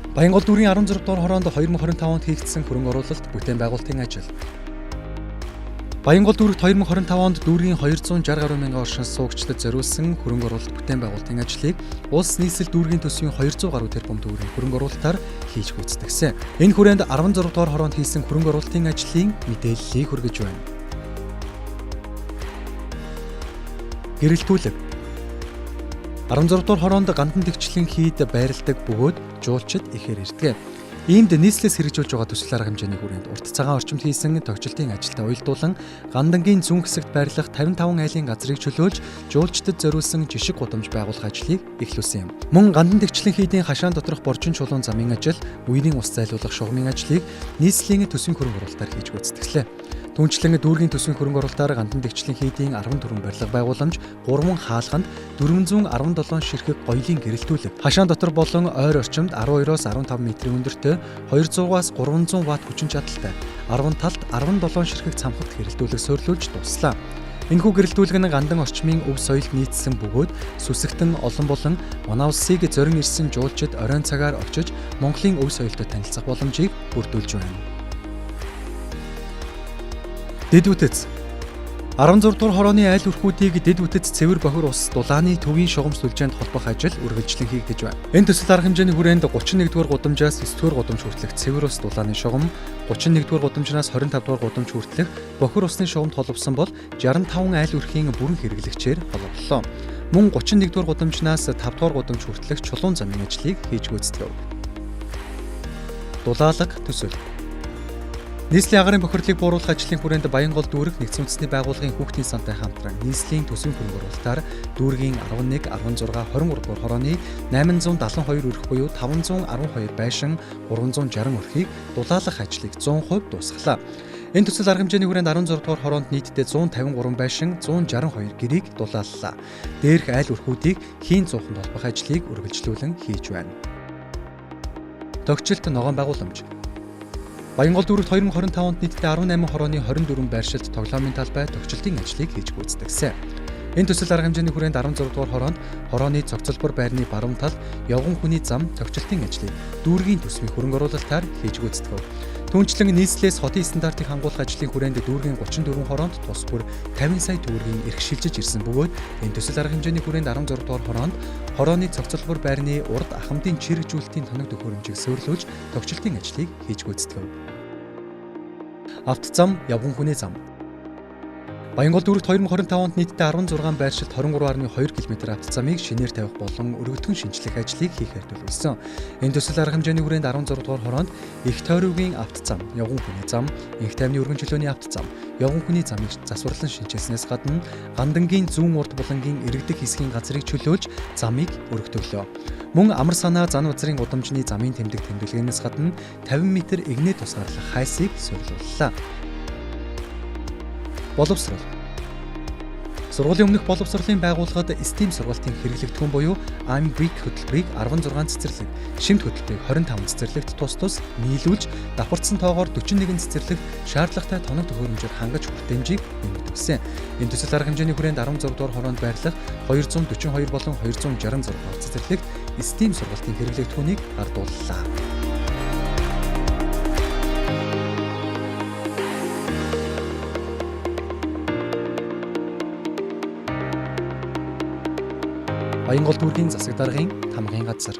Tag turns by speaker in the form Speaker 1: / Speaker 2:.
Speaker 1: Баянгол дүүргийн 16 дугаар хороонд 2025 онд хийгдсэн хөрөнгө оруулалт бүтээн байгуулалтын ажил. Баянгол дүүрэгт 2025 онд дүүргийн 260 гаруй мянган оршин суугчдад зориулсан хөрөнгө оруулалт бүтээн байгуулалтын ажлыг улс нийслэл дүүргийн төсвийн 200 гаруй тэрбум төгрөгийн хөрөнгө оруулалтаар хийж гүйцэтгэсэн. Энэ хүрээнд 16 дугаар хороонд хийсэн хөрөнгө оруулалтын ажлын мэдээллийг хүргэж байна. Гэрэлтүүлэг 16 дугаар хороонд гандан тэгчлэн хийд байрладаг бөгөөд жуулчид ихээр ирдэг. Иймд нийслэлээс хэрэгжүүлж байгаа төсөл арга хэмжээний хүрээнд урт цагаан орчимд хийсэн тогтчлтын ажилтай уялдуулан гандангийн зүүн хэсэгт байрлах 55 айлын газрыг чөлөөлж жуулчдад зориулсан жишг гудамж байгуулах ажлыг эхлүүлсэн юм. Мөн гандан тэгчлэн хийдийн хашаан доторх боржин чулуун замын ажил, үерийн ус зайлуулах шугамын ажлыг нийслэлийн төсвийн хөрөнгө оруулалтаар хийж гүйцэтгэлээ. Түүнчлэн дүүргийн төсвийн хөрөнгө оруулалтаар гандан тэгчлэн хийдийн 14 барилга байгууламж, 3 хаалганд 417 ширхэг гоёлын гэрэлтүүлэг, хашаан дотор болон ойр орчимд 12-оос 15 метрийн өндөртэй 200-аас 300 ватт хүчин чадалтай 10 талд 17 ширхэг цамхагт гэрэлтүүлэг суурилуулж дуслаа. Энэхүү гэрэлтүүлэг нь гандан орчмын өв соёлд нийцсэн бөгөөд сүсэгтэн олон болон манай улсыг зорин ирсэн жуулчид оройн цагаар очиж Монголын өв соёлтой танилцах боломжийг бүрдүүлж байна. Дэд үтэц 16 дугаар хорооны айл өрхүүдийг дэд үтэц цэвэр бохир ус дулааны төвийн шугам сүлжээнд холбох ажил үргэлжлэн хийгдэж байна. Энэ төсөл арга хэмжээний хүрээнд 31 дугаар гудамжаас 9 дугаар гудамж хүртэлх цэвэр ус дулааны шугам, 31 дугаар гудамжнаас 25 дугаар гудамж хүртэлх бохир усны шугамд холбосон бол 65 айл өрхийн бүрэн хэрэглэгчээр холбогдлоо. Мөн 31 дугаар гудамжнаас 5 дугаар гудамж хүртэлх чулуун замын ажлыг хийж гүйцэтгэв. Дулаалга төсөл нийслэлийн агарын бохирлыг бууруулах ажлын хүрээнд Баянгол дүүрэг нэгдсэн үндэсний байгууллагын хүүхдийн сантай хамтран нийслэлийн төсвийн хөрөнгө оруулалтаар дүүргийн 11, 16, 23 дугаар хорооны 872 өрх буюу 512 байшин 360 өрхийг дулаалгах ажлыг 100% дуусгалаа. Энэ төсөл арга хэмжээний хүрээнд 16 дугаар хороонд нийтдээ 153 байшин 162 гэрээг дулааллаа. Дээрх айл өрхүүдийг хийн цууханд холбох ажлыг үргэлжлүүлэн хийж байна. Тогтчлт ногоон байгууламж Баянгол дүүрэгт 2025 онд нийтдээ 18 хорооны 24 байршилд тоглоомын талбай тогтчлтын ажлыг хийж гүйцэтгсэн. Энэ төсөл арга хэмжээний хүрээнд 16 дугаар хороонд хорооны цогцлбор байрны баруун талд явган хүний зам тогтчлтын ажлыг дүүргийн төсвийн хөрөнгө оруулалтаар хийж гүйцэтгэв. Түүнчлэн нийслэлээс хотын стандартыг хангуулах ажлын хүрээнд дүүргийн 34 хороонд тус бүр 50 сая төгрөгийн эрх шилжиж ирсэн бөгөөд энэ төсөл арга хэмжээний хүрээнд 16 дугаар хороонд хорооны цогцлбор байрны урд ахмадын чирэгжүүлэлтийн тоног төхөөрөмжийг суурилуулж тогтчлтын ажлыг хийж гүйцэтгэв. Автозам, явган хүний зам Баянгол дүүрэгт 2025 онд нийтдээ 16 байршилд 23.2 км автозамыг шинээр тавих болон өргөдгөн шинжлэх ажлыг хийхээр төлөвлөсөн. Энэ төсөл арга хэмжээний хүрээнд 16 дугаар хороонд их тойргийн автозам, явган хүний зам, инх тайвны өргөн чөлөөний автозам, явган хүний замыг засварлан шинжилснээс гадна гандангийн зүүн урд булангийн иргэдэг хэсгийн газрыг чөлөөлж замыг өргөдөглөө. Мөн амар санаа зан базрын гудамжны замын тэмдэг тэмдэглээнээс гадна 50 м игнээ тусгаарлах хайсыг суурилууллаа. Боловсрол Сургуулийн өмнөх боловсролын байгууллагад STEAM сургалтын хэрэглэгдэхүүн буюу I'm-Brick хөтөлбөрийг 16 цэцэрлэг, шимт хөтөлбөрийг 25 цэцэрлэгт тус нийлүүлж давхарцсан тоогоор 41 цэцэрлэгт шаардлагатай тоног төхөөрөмжөөр хангаж хүртээмжийг нэмэгдүүлсэн. Энэ төсөл арга хэмжээний хүрээнд 16 дугаар хороонд байрлах 242 болон 266 цэцэрлэгт STEAM сургалтын хэрэглэгдэхүүнийг ардууллаа. Баянгол дүүргийн засаг даргын тамгын газар